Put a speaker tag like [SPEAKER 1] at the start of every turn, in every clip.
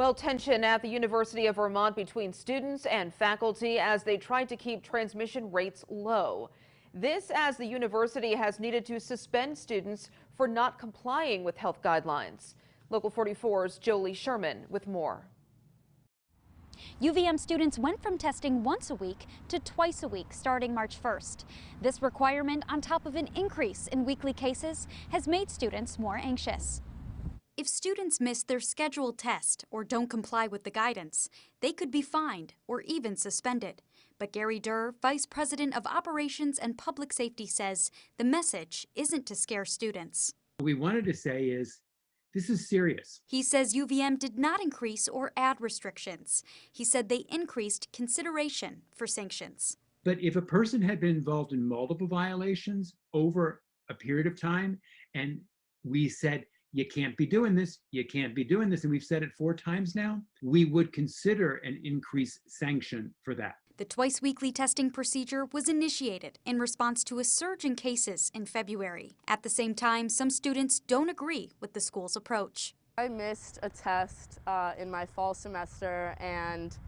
[SPEAKER 1] Well, tension at the University of Vermont between students and faculty as they try to keep transmission rates low. This as the university has needed to suspend students for not complying with health guidelines. Local 44's Jolie Sherman with more.
[SPEAKER 2] UVM students went from testing once a week to twice a week starting March 1st. This requirement, on top of an increase in weekly cases, has made students more anxious. If students miss their scheduled test or don't comply with the guidance, they could be fined or even suspended. But Gary Durr, Vice President of Operations and Public Safety, says the message isn't to scare students.
[SPEAKER 3] What we wanted to say is, this is serious.
[SPEAKER 2] He says UVM did not increase or add restrictions. He said they increased consideration for sanctions.
[SPEAKER 3] But if a person had been involved in multiple violations over a period of time, and we said, you can't be doing this, you can't be doing this, and we've said it 4 times now, we would consider an increased sanction for that.
[SPEAKER 2] The twice-weekly testing procedure was initiated in response to a surge in cases in February. At the same time, some students don't agree with the school's approach.
[SPEAKER 4] I missed a test in my fall semester, and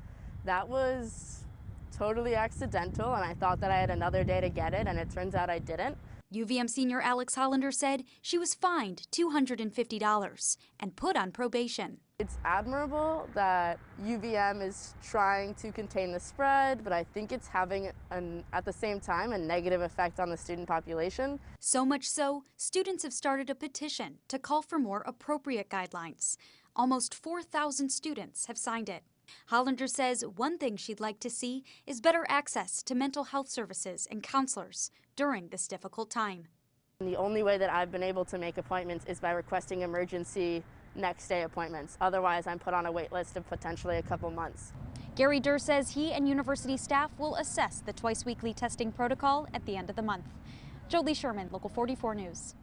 [SPEAKER 4] that was totally accidental, and I thought that I had another day to get it, and it turns out I didn't.
[SPEAKER 2] UVM senior Alex Hollander said she was fined $250 and put on probation.
[SPEAKER 4] It's admirable that UVM is trying to contain the spread, but I think it's having, at the same time, a negative effect on the student population.
[SPEAKER 2] So much so, students have started a petition to call for more appropriate guidelines. Almost 4,000 students have signed it. Hollander says one thing she'd like to see is better access to mental health services and counselors during this difficult time.
[SPEAKER 4] The only way that I've been able to make appointments is by requesting emergency next day appointments. Otherwise, I'm put on a wait list of potentially a couple months.
[SPEAKER 2] Gary Durr says he and university staff will assess the twice-weekly testing protocol at the end of the month. Jolie Sherman, Local 44 News.